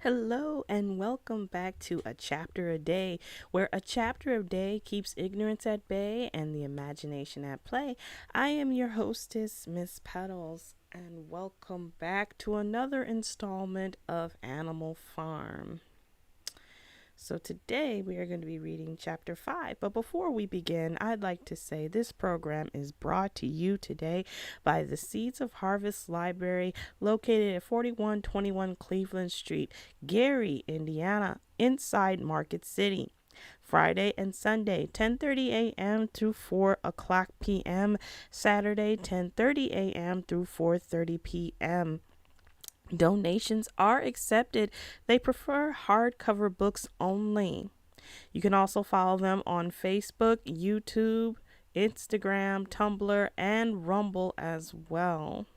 Hello and welcome back to A Chapter a Day, where a chapter a day keeps ignorance at bay and the imagination at play. I am your hostess, Miss Petals, and welcome back to another installment of Animal Farm. So today we are going to be reading chapter 5. But before we begin, I'd like to say this program is brought to you today by the Seeds of Harvest Library located at 4121 Cleveland Street, Gary, Indiana, inside Market City. Friday and Sunday, 10:30 a.m. through 4 o'clock p.m. Saturday, 10:30 a.m. through 4:30 p.m. Donations are accepted. They prefer hardcover books only. You can also follow them on Facebook, YouTube, Instagram, Tumblr, and Rumble as well.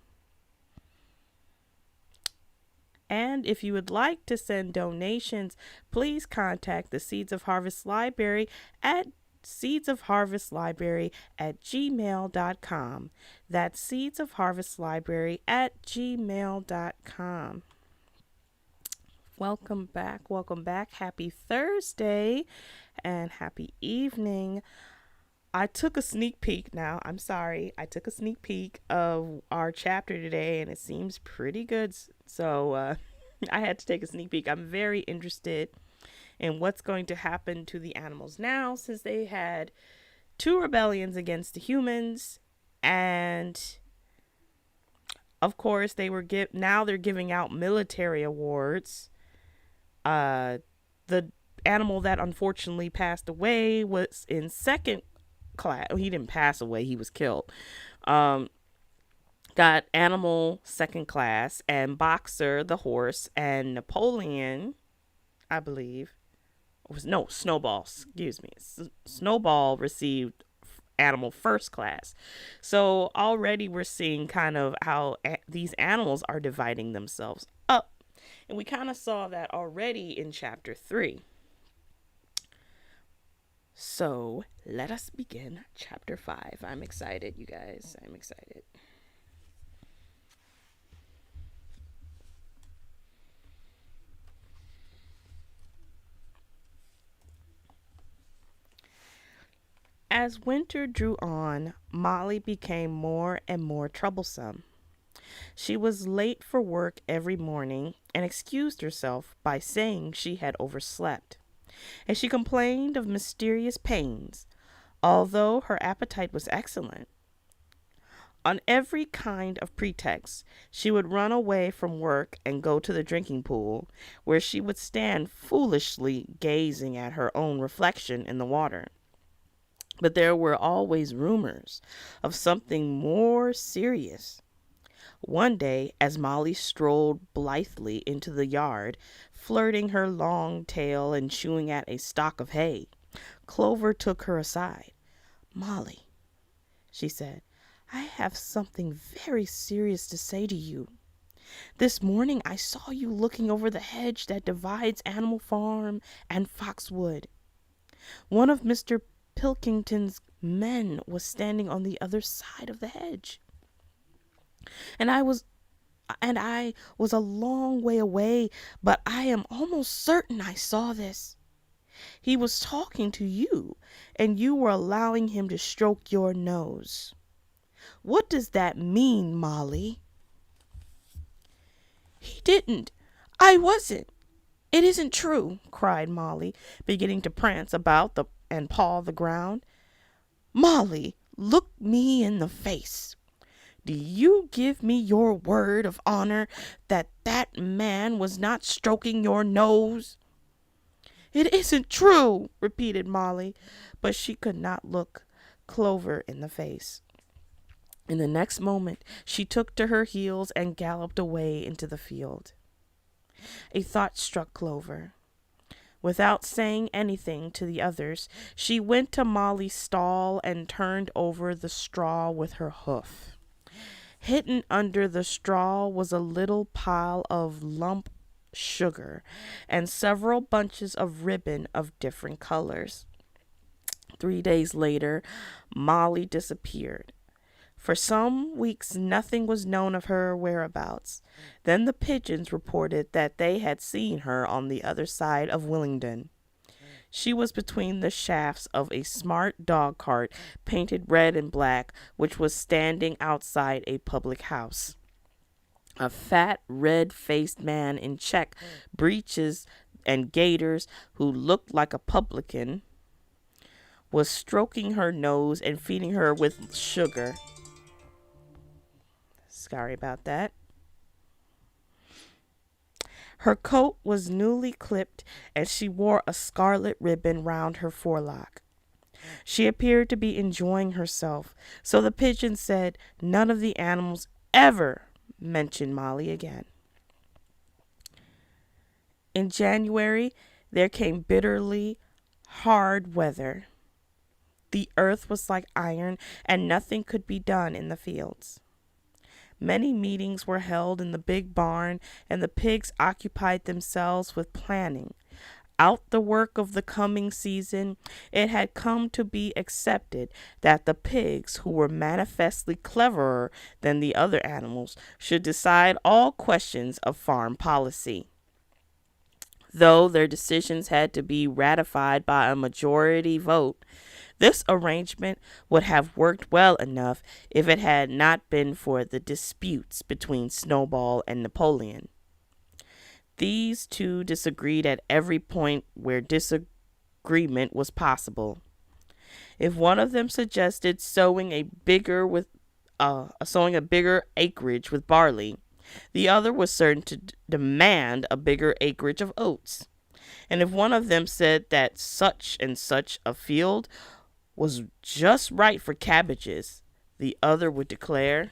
And if you would like to send donations, please contact the Seeds of Harvest Library at seedsofharvestlibrary@gmail.com. That's seedsofharvestlibrary@gmail.com. Welcome back. Welcome back. Happy Thursday and happy evening. I took a sneak peek now. I'm sorry. I took a sneak peek of our chapter today and it seems pretty good. So I had to take a sneak peek. I'm very interested in what's going to happen to the animals now, since they had two rebellions against the humans, and of course now they're giving out military awards. The animal that unfortunately passed away was in second class. He didn't pass away, he was killed. Got animal second class, and Boxer the horse, and Napoleon, I believe, Snowball, excuse me. Snowball received animal first class. So already we're seeing kind of how these animals are dividing themselves up. And we kind of saw that already in chapter 3. So let us begin chapter 5. I'm excited, you guys. I'm excited. As winter drew on, Molly became more and more troublesome. She was late for work every morning and excused herself by saying she had overslept, and she complained of mysterious pains, although her appetite was excellent. On every kind of pretext, she would run away from work and go to the drinking pool, where she would stand foolishly gazing at her own reflection in the water. But there were always rumors of something more serious. One day, as Molly strolled blithely into the yard, flirting her long tail and chewing at a stalk of hay, Clover took her aside. "Molly," she said, "I have something very serious to say to you. This morning I saw you looking over the hedge that divides Animal Farm and Foxwood. One of Mr. Pilkington's men was standing on the other side of the hedge. And I was a long way away, but I am almost certain I saw this. He was talking to you, and you were allowing him to stroke your nose. What does that mean, Molly?" "He didn't. I wasn't. It isn't true," cried Molly, beginning to prance about and paw the ground. "Molly, look me in the face. Do you give me your word of honor that that man was not stroking your nose?" "It isn't true," repeated Molly, but she could not look Clover in the face. In the next moment, she took to her heels and galloped away into the field. A thought struck Clover. Without saying anything to the others, she went to Molly's stall and turned over the straw with her hoof. Hidden under the straw was a little pile of lump sugar and several bunches of ribbon of different colors. 3 days later, Molly disappeared. For some weeks, nothing was known of her whereabouts. Then the pigeons reported that they had seen her on the other side of Willingdon. She was between the shafts of a smart dog cart painted red and black, which was standing outside a public house. A fat, red-faced man in check breeches and gaiters, who looked like a publican, was stroking her nose and feeding her with sugar. Sorry about that. Her coat was newly clipped, and she wore a scarlet ribbon round her forelock. She appeared to be enjoying herself, so the pigeon said none of the animals ever mentioned Molly again. In January, there came bitterly hard weather. The earth was like iron, and nothing could be done in the fields. Many meetings were held in the big barn, and the pigs occupied themselves with planning out the work of the coming season. It had come to be accepted that the pigs, who were manifestly cleverer than the other animals, should decide all questions of farm policy. Though their decisions had to be ratified by a majority vote, this arrangement would have worked well enough if it had not been for the disputes between Snowball and Napoleon. These two disagreed at every point where disagreement was possible. If one of them suggested sowing a bigger acreage with barley, the other was certain to demand a bigger acreage of oats. And if one of them said that such and such a field was just right for cabbages, the other would declare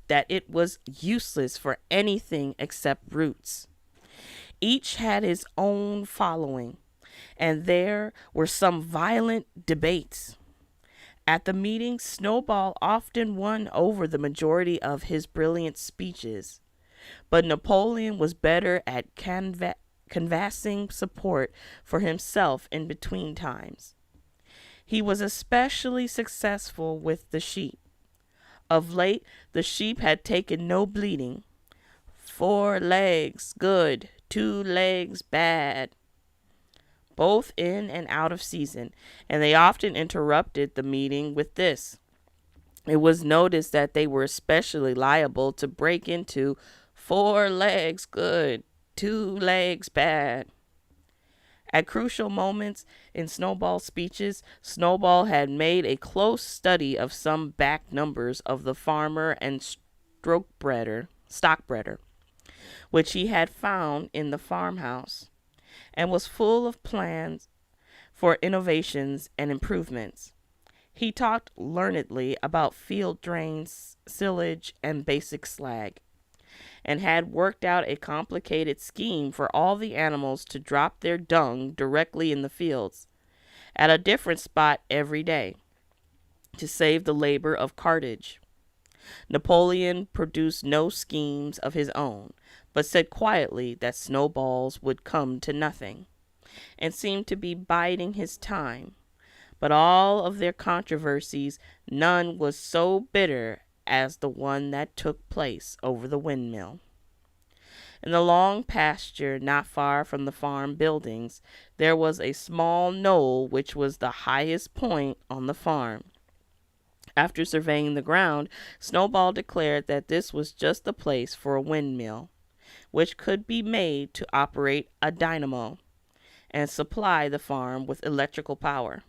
that it was useless for anything except roots. Each had his own following, and there were some violent debates. At the meeting, Snowball often won over the majority of his brilliant speeches, but Napoleon was better at canvassing support for himself in between times. He was especially successful with the sheep. Of late, the sheep had taken no bleating. 4 legs good, 2 legs bad, both in and out of season, and they often interrupted the meeting with this. It was noticed that they were especially liable to break into 4 legs good, 2 legs bad. At crucial moments in Snowball's speeches, Snowball had made a close study of some back numbers of the Farmer and Stockbreeder, which he had found in the farmhouse, and was full of plans for innovations and improvements. He talked learnedly about field drains, silage, and basic slag, and had worked out a complicated scheme for all the animals to drop their dung directly in the fields, at a different spot every day, to save the labor of cartage. Napoleon produced no schemes of his own, but said quietly that Snowball's would come to nothing, and seemed to be biding his time. But all of their controversies, none was so bitter as the one that took place over the windmill. In the long pasture not far from the farm buildings, there was a small knoll which was the highest point on the farm. After surveying the ground, Snowball declared that this was just the place for a windmill, which could be made to operate a dynamo and supply the farm with electrical power.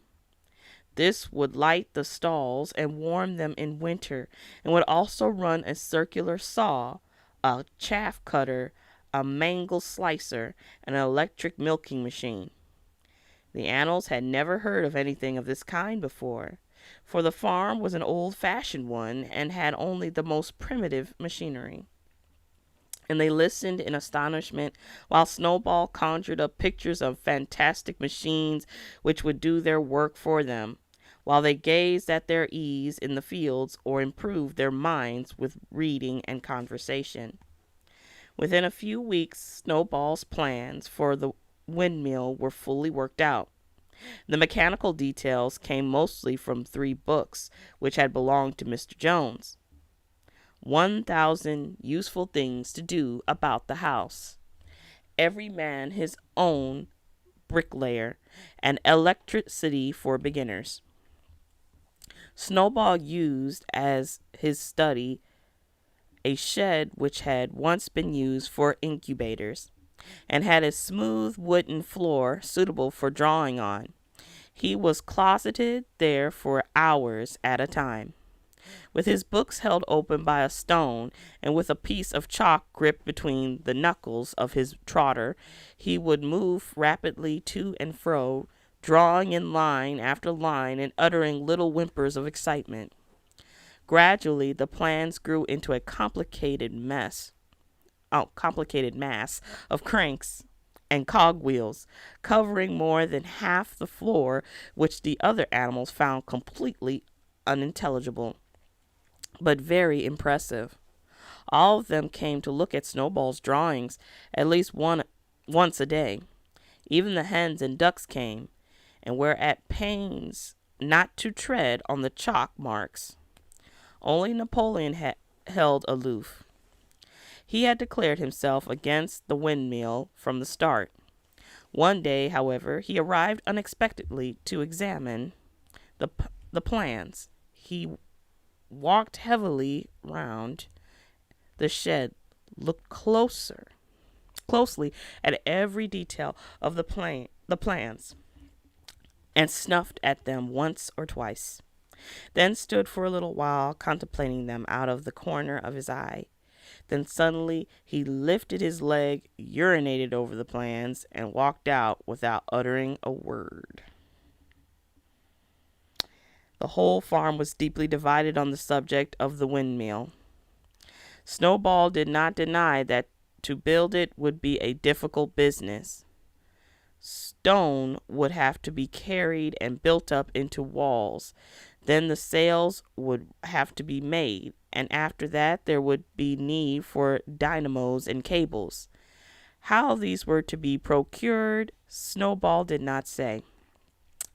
This would light the stalls and warm them in winter, and would also run a circular saw, a chaff cutter, a mangle slicer, and an electric milking machine. The animals had never heard of anything of this kind before, for the farm was an old-fashioned one and had only the most primitive machinery. And they listened in astonishment while Snowball conjured up pictures of fantastic machines which would do their work for them, while they gazed at their ease in the fields or improved their minds with reading and conversation. Within a few weeks, Snowball's plans for the windmill were fully worked out. The mechanical details came mostly from 3 books which had belonged to Mr. Jones. 1,000 useful things to do about the house. Every man his own bricklayer, and electricity for beginners. Snowball used as his study a shed which had once been used for incubators, and had a smooth wooden floor suitable for drawing on. He was closeted there for hours at a time, with his books held open by a stone, and with a piece of chalk gripped between the knuckles of his trotter. He would move rapidly to and fro, drawing in line after line and uttering little whimpers of excitement. Gradually the plans grew into a complicated mass of cranks and cogwheels, covering more than half the floor, which the other animals found completely unintelligible, but very impressive. All of them came to look at Snowball's drawings at least once a day. Even the hens and ducks came, and were at pains not to tread on the chalk marks. Only Napoleon held aloof. He had declared himself against the windmill from the start. One day, however, he arrived unexpectedly to examine the plans. He walked heavily round the shed, looked closely at every detail of the plans, and snuffed at them once or twice, then stood for a little while contemplating them out of the corner of his eye. Then suddenly he lifted his leg, urinated over the plans, and walked out without uttering a word. The whole farm was deeply divided on the subject of the windmill. Snowball did not deny that to build it would be a difficult business. Stone would have to be carried and built up into walls. Then the sails would have to be made, and after that there would be need for dynamos and cables. How these were to be procured, Snowball did not say,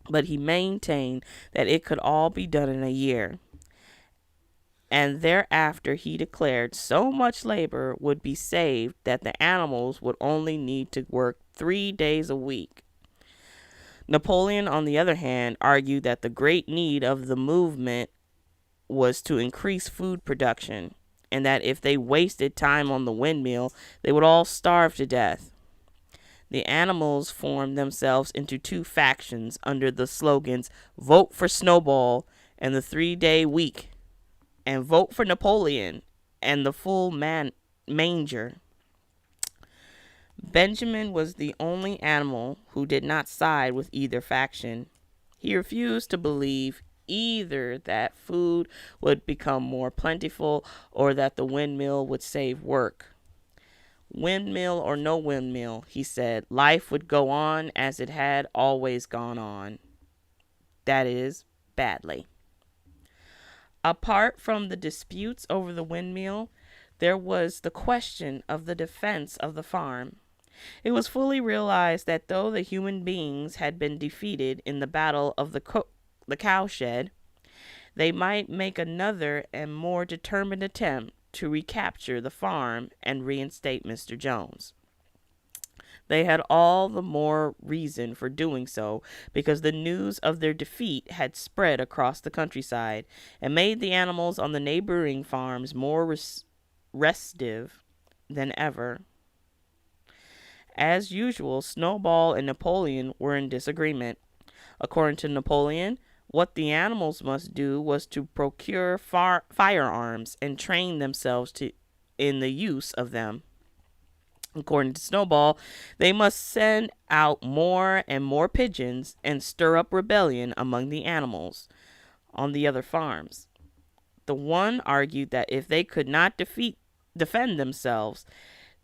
but he maintained that it could all be done in a year. And thereafter he declared so much labor would be saved that the animals would only need to work 3 days a week. Napoleon, on the other hand, argued that the great need of the movement was to increase food production, and that if they wasted time on the windmill, they would all starve to death. The animals formed themselves into 2 factions under the slogans "Vote for Snowball" and the 3-day week, and "Vote for Napoleon" and the full manger. Benjamin was the only animal who did not side with either faction. He refused to believe either that food would become more plentiful or that the windmill would save work. Windmill or no windmill, he said, life would go on as it had always gone on. That is, badly. Apart from the disputes over the windmill, there was the question of the defense of the farm. It was fully realized that though the human beings had been defeated in the battle of the cowshed, they might make another and more determined attempt to recapture the farm and reinstate Mr. Jones. They had all the more reason for doing so because the news of their defeat had spread across the countryside and made the animals on the neighboring farms more restive than ever. As usual, Snowball and Napoleon were in disagreement. According to Napoleon, what the animals must do was to procure firearms and train themselves in the use of them. According to Snowball, they must send out more and more pigeons and stir up rebellion among the animals on the other farms. The one argued that if they could not defend themselves,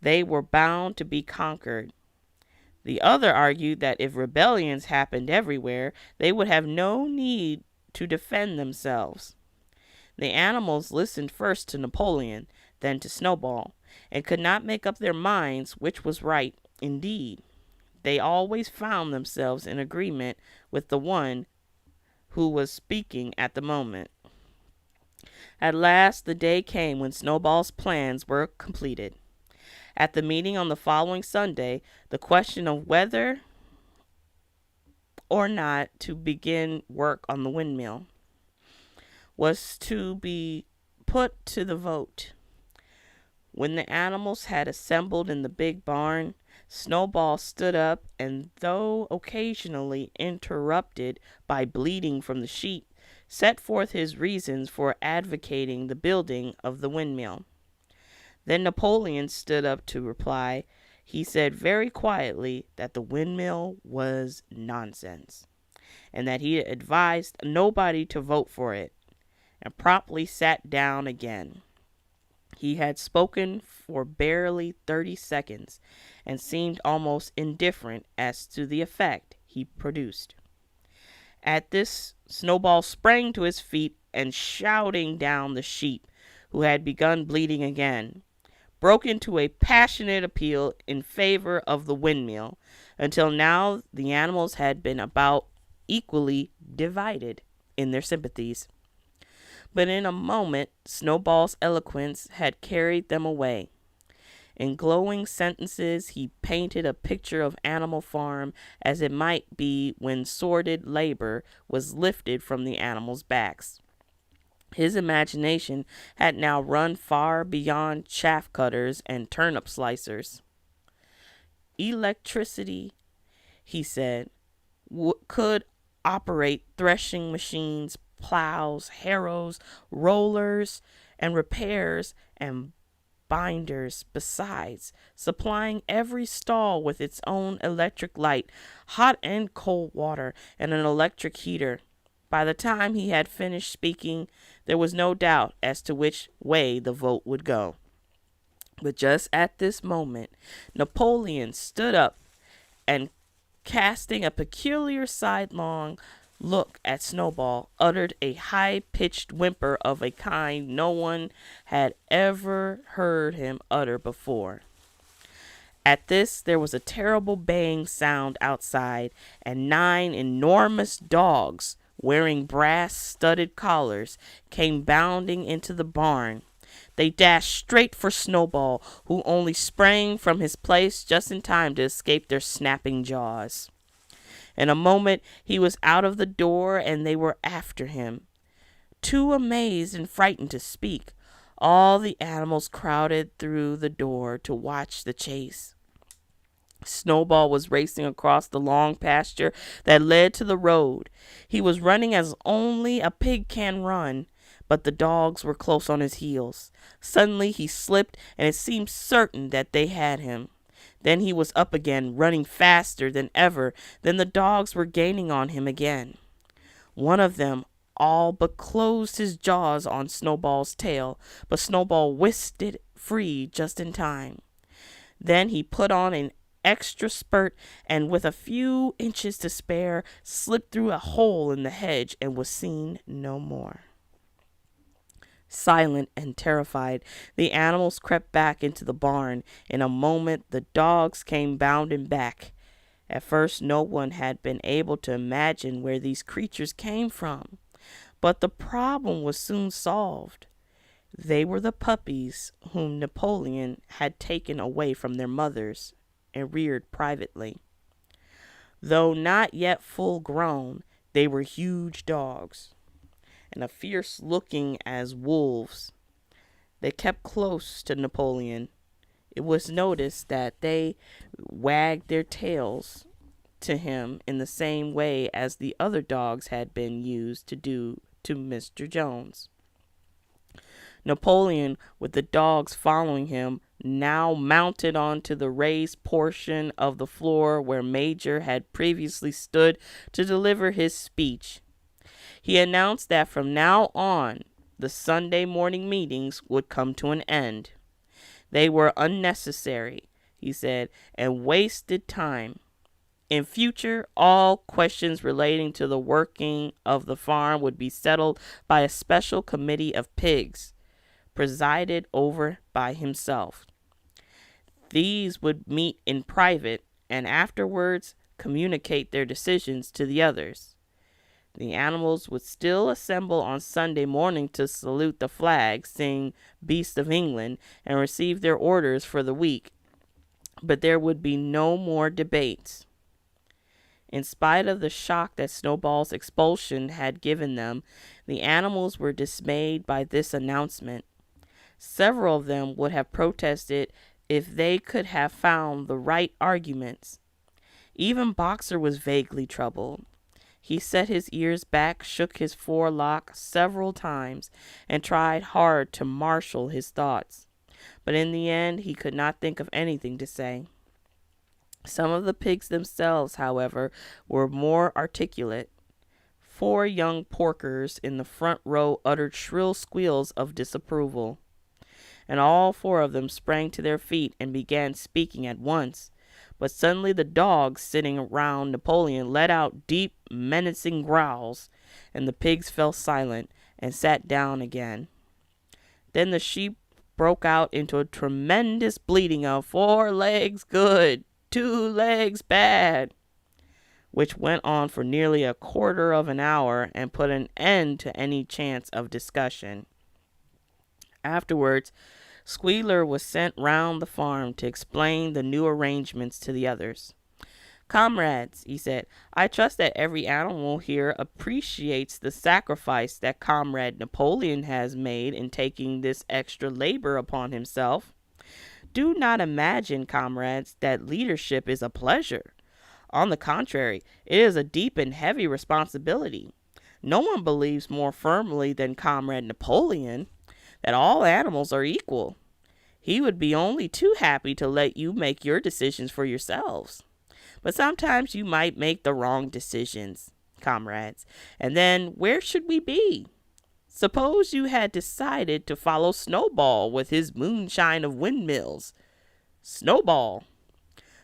they were bound to be conquered. The other argued that if rebellions happened everywhere, they would have no need to defend themselves. The animals listened first to Napoleon, then to Snowball, and could not make up their minds which was right. Indeed, they always found themselves in agreement with the one who was speaking at the moment. At last the day came when Snowball's plans were completed. At the meeting on the following Sunday, the question of whether or not to begin work on the windmill was to be put to the vote. When the animals had assembled in the big barn, Snowball stood up and, though occasionally interrupted by bleating from the sheep, set forth his reasons for advocating the building of the windmill. Then Napoleon stood up to reply. He said very quietly that the windmill was nonsense, and that he advised nobody to vote for it, and promptly sat down again. He had spoken for barely 30 seconds, and seemed almost indifferent as to the effect he produced. At this, Snowball sprang to his feet, and shouting down the sheep, who had begun bleating again, broke into a passionate appeal in favor of the windmill. Until now the animals had been about equally divided in their sympathies. But in a moment Snowball's eloquence had carried them away. In glowing sentences he painted a picture of Animal Farm as it might be when sordid labor was lifted from the animals' backs. His imagination had now run far beyond chaff cutters and turnip slicers. Electricity, he said, could operate threshing machines, plows, harrows, rollers, and repairs and binders, besides supplying every stall with its own electric light, hot and cold water, and an electric heater. By the time he had finished speaking, there was no doubt as to which way the vote would go. But just at this moment, Napoleon stood up and, casting a peculiar sidelong look at Snowball, uttered a high-pitched whimper of a kind no one had ever heard him utter before. At this there was a terrible baying sound outside, and 9 enormous dogs, wearing brass-studded collars, came bounding into the barn. They dashed straight for Snowball, who only sprang from his place just in time to escape their snapping jaws. In a moment he was out of the door, and they were after him. Too amazed and frightened to speak, all the animals crowded through the door to watch the chase. Snowball was racing across the long pasture that led to the road. He was running as only a pig can run, but the dogs were close on his heels. Suddenly he slipped, and it seemed certain that they had him. Then he was up again, running faster than ever. Then the dogs were gaining on him again. One of them all but closed his jaws on Snowball's tail, but Snowball whisked it free just in time. Then he put on an extra spurt, and with a few inches to spare, slipped through a hole in the hedge and was seen no more. Silent and terrified, the animals crept back into the barn. In a moment the dogs came bounding back. At first no one had been able to imagine where these creatures came from, but the problem was soon solved. They were the puppies whom Napoleon had taken away from their mothers and reared privately. Though not yet full grown, they were huge dogs, and fierce looking as wolves. They kept close to Napoleon. It was noticed that they wagged their tails to him in the same way as the other dogs had been used to do to Mr. Jones. Napoleon, with the dogs following him, now mounted onto the raised portion of the floor where Major had previously stood to deliver his speech. He announced that from now on the Sunday morning meetings would come to an end. They were unnecessary, he said, and wasted time. In future, all questions relating to the working of the farm would be settled by a special committee of pigs, presided over by himself. These would meet in private and afterwards communicate their decisions to the others. The animals would still assemble on Sunday morning to salute the flag, sing Beast of England, and receive their orders for the week. But there would be no more debates. In spite of the shock that Snowball's expulsion had given them, the animals were dismayed by this announcement. Several of them would have protested if they could have found the right arguments. Even Boxer was vaguely troubled. He set his ears back, shook his forelock several times, and tried hard to marshal his thoughts. But in the end, he could not think of anything to say. Some of the pigs themselves, however, were more articulate. 4 young porkers in the front row uttered shrill squeals of disapproval, and all 4 of them sprang to their feet and began speaking at once. But suddenly the dogs sitting around Napoleon let out deep, menacing growls, and the pigs fell silent and sat down again. Then the sheep broke out into a tremendous bleating of 4 legs good, 2 legs bad, which went on for nearly a quarter of an hour and put an end to any chance of discussion. Afterwards, Squealer was sent round the farm to explain the new arrangements to the others. "Comrades," he said, "I trust that every animal here appreciates the sacrifice that Comrade Napoleon has made in taking this extra labor upon himself. Do not imagine, comrades, that leadership is a pleasure. On the contrary, it is a deep and heavy responsibility. No one believes more firmly than Comrade Napoleon that all animals are equal. He would be only too happy to let you make your decisions for yourselves. But sometimes you might make the wrong decisions, comrades, and then where should we be? Suppose you had decided to follow Snowball with his moonshine of windmills. Snowball,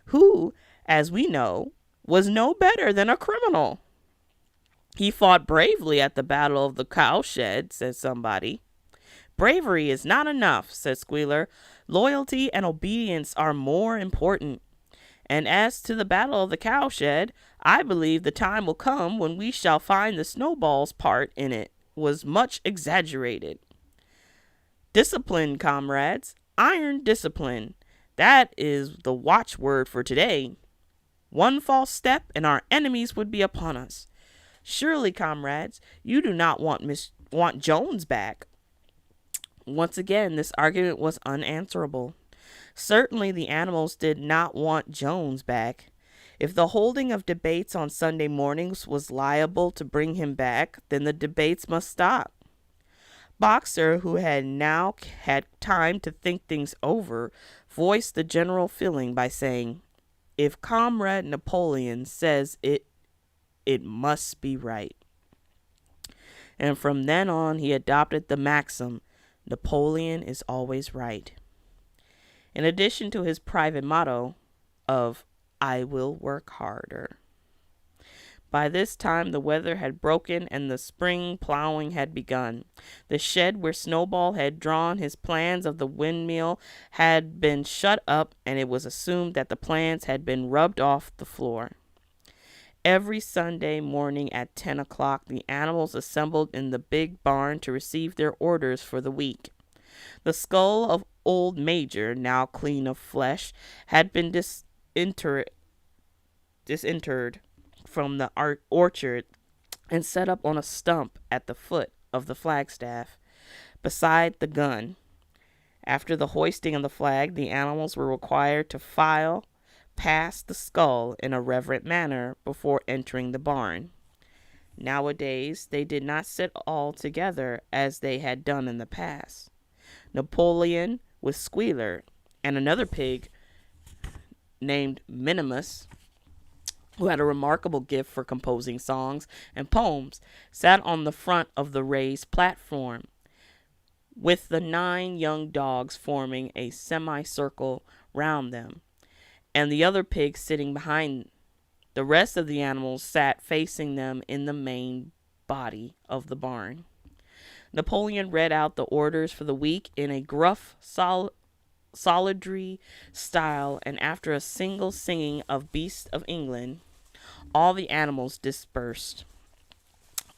who, as we know, was no better than a criminal. He fought bravely at the Battle of the Cowshed, said somebody. Bravery is not enough, said Squealer. Loyalty and obedience are more important. And as to the Battle of the Cowshed, I believe the time will come when we shall find the Snowball's part in it was much exaggerated. Discipline, comrades, iron discipline. That is the watchword for today. One false step and our enemies would be upon us. Surely, comrades, you do not want Jones back." Once again, this argument was unanswerable. Certainly the animals did not want Jones back. If the holding of debates on Sunday mornings was liable to bring him back, then the debates must stop. Boxer, who had now had time to think things over, voiced the general feeling by saying, "If Comrade Napoleon says it, it must be right." And from then on he adopted the maxim, "Napoleon is always right," in addition to his private motto of "I will work harder." By this time the weather had broken and the spring plowing had begun. The shed where Snowball had drawn his plans of the windmill had been shut up, and it was assumed that the plans had been rubbed off the floor. Every Sunday morning at 10 o'clock, the animals assembled in the big barn to receive their orders for the week. The skull of old Major, now clean of flesh, had been disinterred from the orchard and set up on a stump at the foot of the flagstaff, beside the gun. After the hoisting of the flag, the animals were required to file past the skull in a reverent manner before entering the barn. Nowadays, they did not sit all together as they had done in the past. Napoleon, with Squealer and another pig named Minimus, who had a remarkable gift for composing songs and poems, sat on the front of the raised platform, with the 9 young dogs forming a semicircle round them, and the other pigs sitting behind. The rest of the animals sat facing them in the main body of the barn. Napoleon read out the orders for the week in a gruff, solidary style, and after a single singing of Beasts of England, all the animals dispersed.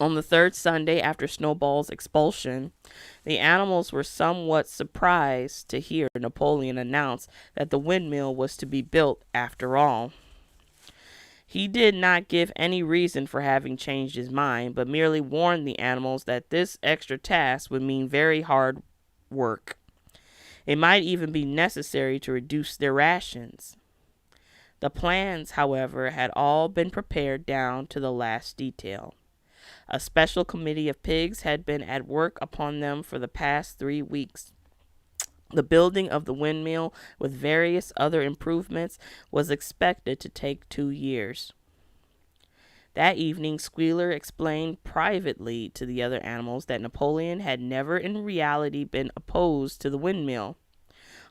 On the third Sunday after Snowball's expulsion, the animals were somewhat surprised to hear Napoleon announce that the windmill was to be built after all. He did not give any reason for having changed his mind, but merely warned the animals that this extra task would mean very hard work. It might even be necessary to reduce their rations. The plans, however, had all been prepared down to the last detail. A special committee of pigs had been at work upon them for the past 3 weeks. The building of the windmill, with various other improvements, was expected to take 2 years. That evening, Squealer explained privately to the other animals that Napoleon had never in reality been opposed to the windmill.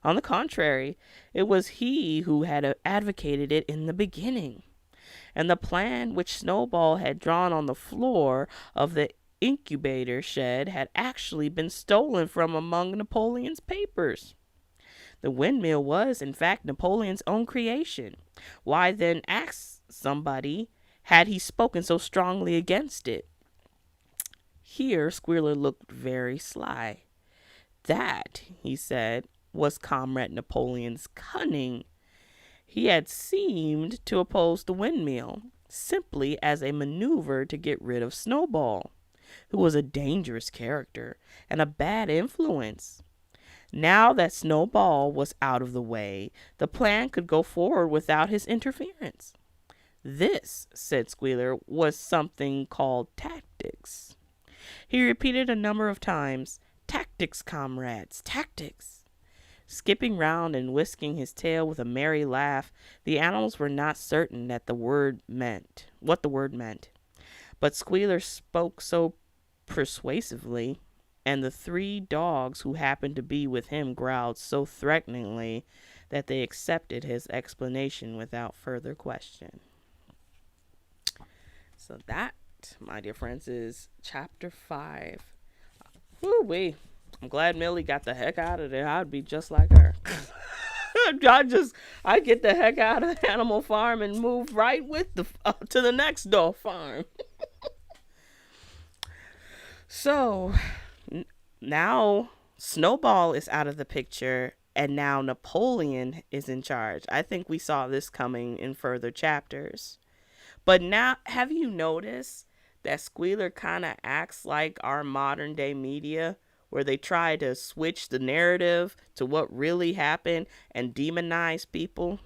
On the contrary, it was he who had advocated it in the beginning. And the plan which Snowball had drawn on the floor of the incubator shed had actually been stolen from among Napoleon's papers. The windmill was, in fact, Napoleon's own creation. Why then, ask somebody, had he spoken so strongly against it? Here Squealer looked very sly. That, he said, was Comrade Napoleon's cunning. He had seemed to oppose the windmill simply as a maneuver to get rid of Snowball, who was a dangerous character and a bad influence. Now that Snowball was out of the way, the plan could go forward without his interference. This, said Squealer, was something called tactics. He repeated a number of times, "Tactics, comrades, tactics." Skipping round and whisking his tail with a merry laugh, the animals were not certain that what the word meant. But Squealer spoke so persuasively, and the 3 dogs who happened to be with him growled so threateningly, that they accepted his explanation without further question. So that, my dear friends, is chapter 5. Woo-wee. I'm glad Millie got the heck out of there. I'd be just like her. I get the heck out of the animal farm and move right with to the next door farm. So now Snowball is out of the picture, and now Napoleon is in charge. I think we saw this coming in further chapters. But now, have you noticed that Squealer kind of acts like our modern day media, where they try to switch the narrative to what really happened and demonize people?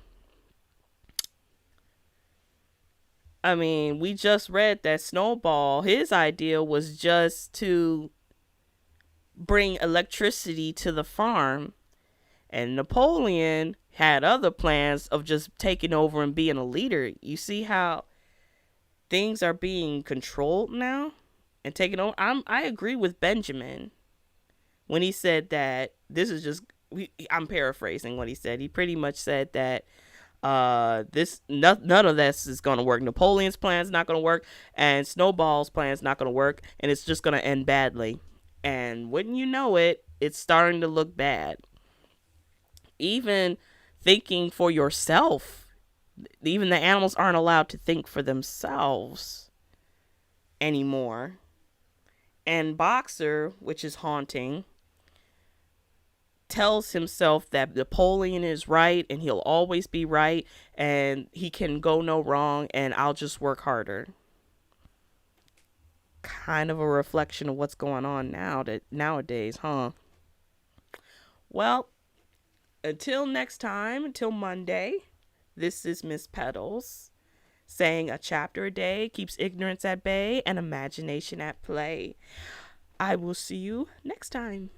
I mean, we just read that Snowball, his idea was just to bring electricity to the farm, and Napoleon had other plans of just taking over and being a leader. You see how things are being controlled now and taken over? I agree with Benjamin when he said that this is just, I'm paraphrasing what he said. He pretty much said that none of this is going to work. Napoleon's plan is not going to work, and Snowball's plan is not going to work, and it's just going to end badly. And wouldn't you know it, it's starting to look bad. Even thinking for yourself, even the animals aren't allowed to think for themselves anymore. And Boxer, which is Haunting, tells himself that Napoleon is right and he'll always be right and he can go no wrong and I'll just work harder. Kind of a reflection of what's going on nowadays, huh? Well, until next time, until Monday, this is Miss Petals saying a chapter a day keeps ignorance at bay and imagination at play. I will see you next time.